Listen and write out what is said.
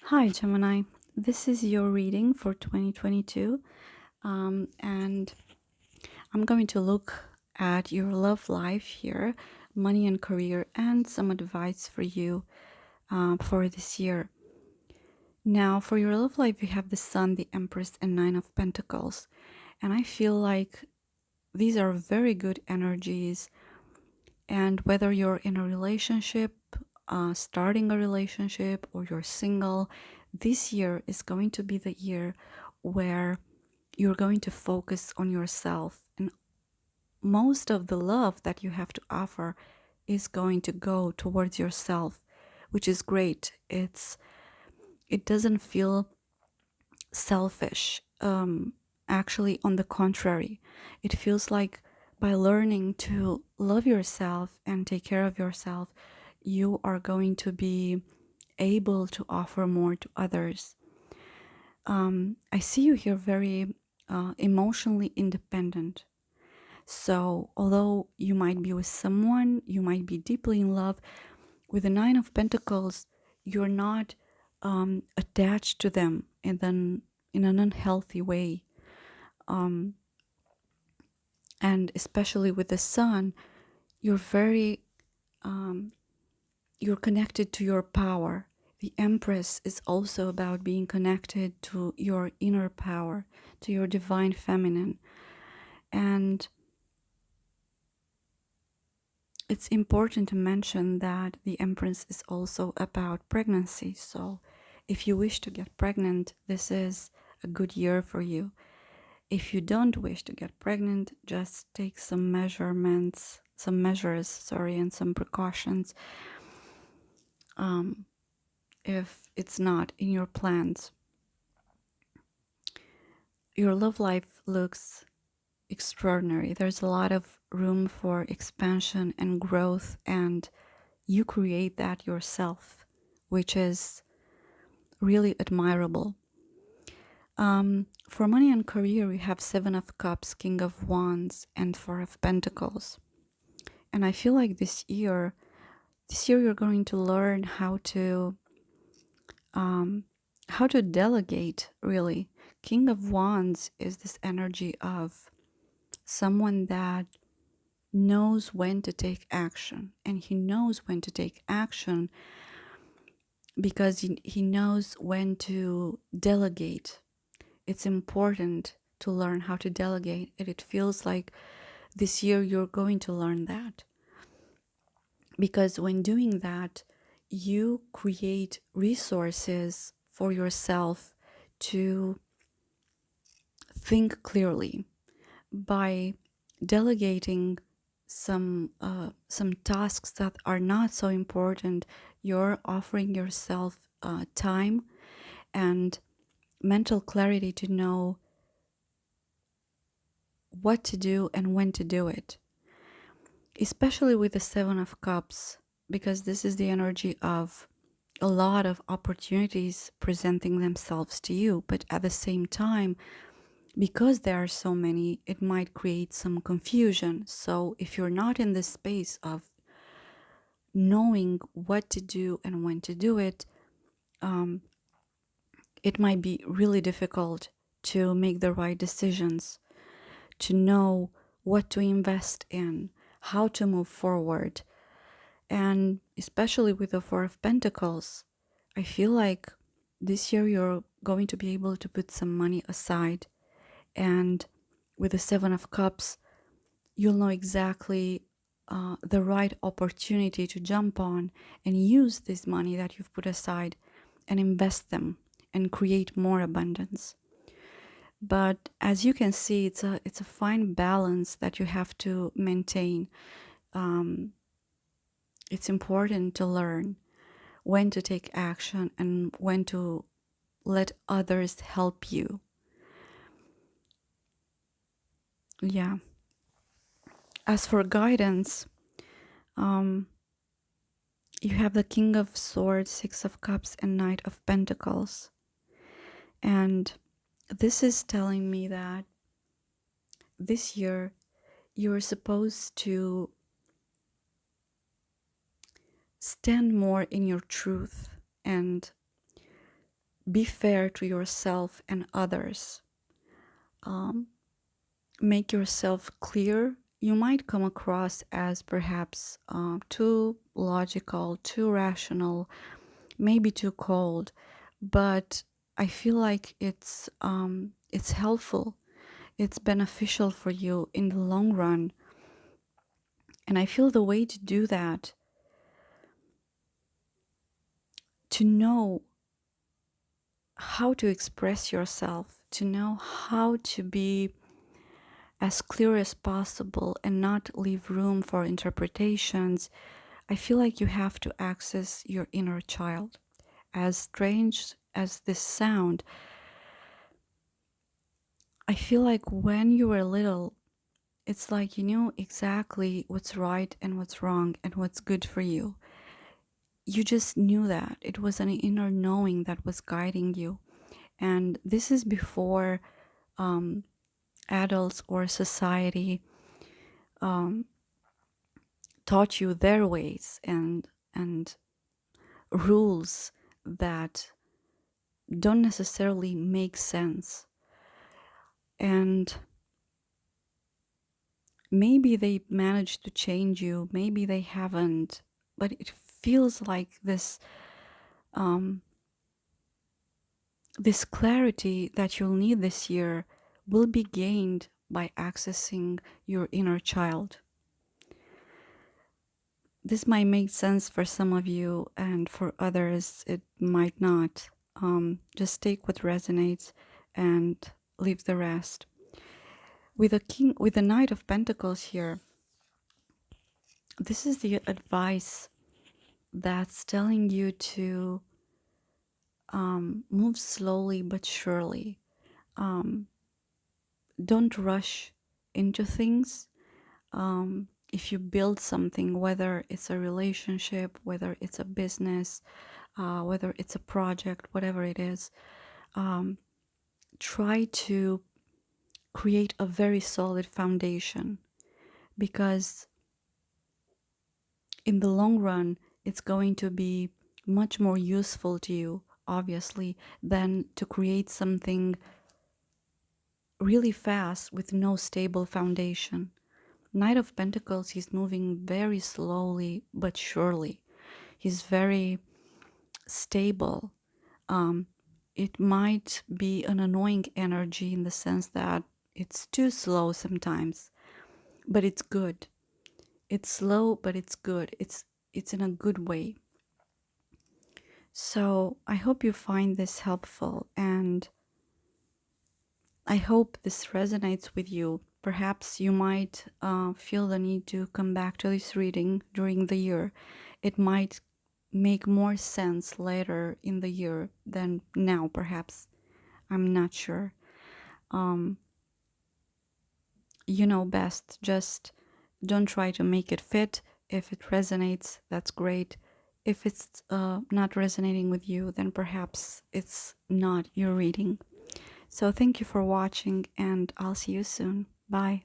Hi, Gemini. This is your reading for 2022. And I'm going to look at your love life here, money and career, and some advice for you for this year. Now, for your love life, you have the Sun, the Empress, and Nine of Pentacles. And I feel like these are very good energies. And whether you're in a relationship, starting a relationship, or you're single, this year is going to be the year where you're going to focus on yourself. And most of the love that you have to offer is going to go towards yourself, which is great. It doesn't feel selfish. Actually, on the contrary, it feels like by learning to love yourself and take care of yourself, you are going to be able to offer more to others. I see you here very emotionally independent. So, although you might be with someone, you might be deeply in love, with the Nine of Pentacles, you're not attached to them in an unhealthy way. And especially with the Sun, you're very you're connected to your power. The Empress is also about being connected to your inner power, to your divine feminine. And it's important to mention that the Empress is also about pregnancy. So if you wish to get pregnant, this is a good year for you. If you don't wish to get pregnant, just take some measures, and some precautions if it's not in your plans. Your love life looks extraordinary. There's a lot of room for expansion and growth, and you create that yourself, which is really admirable. For money and career, we have Seven of Cups, King of Wands, and Four of Pentacles. And I feel like this year you're going to learn how to delegate, really. King of Wands is this energy of someone that knows when to take action, and he knows when to take action because he knows when to delegate. It's important to learn how to delegate, and it feels like this year you're going to learn that. Because when doing that, you create resources for yourself to think clearly by delegating some tasks that are not so important. You're offering yourself time and mental clarity to know what to do and when to do it, especially with the Seven of Cups, because this is the energy of a lot of opportunities presenting themselves to you. But at the same time, because there are so many, it might create some confusion. So if you're not in this space of knowing what to do and when to do it, it might be really difficult to make the right decisions, to know what to invest in, how to move forward. And especially with the Four of Pentacles, I feel like this year you're going to be able to put some money aside. And with the Seven of Cups, you'll know exactly the right opportunity to jump on and use this money that you've put aside and invest them and create more abundance. But as you can see, it's a fine balance that you have to maintain. It's important to learn when to take action and when to let others help you. Yeah. As for guidance, you have the King of Swords, Six of Cups, and Knight of Pentacles. And this is telling me that this year you're supposed to stand more in your truth and Be fair to yourself and others. Um, Make yourself clear. You might come across as perhaps too logical, too rational, maybe too cold, but I feel like it's helpful. It's beneficial for you in the long run. And I feel the way to do that, to know how to express yourself, to know how to be as clear as possible and not leave room for interpretations. I feel like you have to access your inner child. As strange as this sound, I feel like when you were little, it's like you knew exactly what's right and what's wrong and what's good for you. You just knew that. It was an inner knowing that was guiding you. And this is before um, adults or society um, taught you their ways and rules that don't necessarily make sense. And maybe they managed to change you, maybe they haven't, but it feels like um, this clarity that you'll need this year will be gained by accessing your inner child. This might make sense for some of you, and for others, it might not. Just take what resonates and leave the rest. With the Knight of Pentacles here, this is the advice that's telling you to move slowly but surely. Um, don't rush into things. If you build something, whether it's a relationship, whether it's a business, whether it's a project, whatever it is, try to create a very solid foundation, because in the long run, it's going to be much more useful to you, obviously, than to create something really fast with no stable foundation. Knight of Pentacles, he's moving very slowly but surely. He's very stable. Um, it might be an annoying energy in the sense that it's too slow sometimes, but it's good. It's slow, but it's good. It's in a good way. So I hope you find this helpful, and I hope this resonates with you. Perhaps you might feel the need to come back to this reading during the year. It might make more sense later in the year than now, perhaps. I'm not sure. Um, you know best. Just don't try to make it fit. If it resonates, that's great. If it's not resonating with you, then perhaps it's not your reading. So thank you for watching, and I'll see you soon. Bye.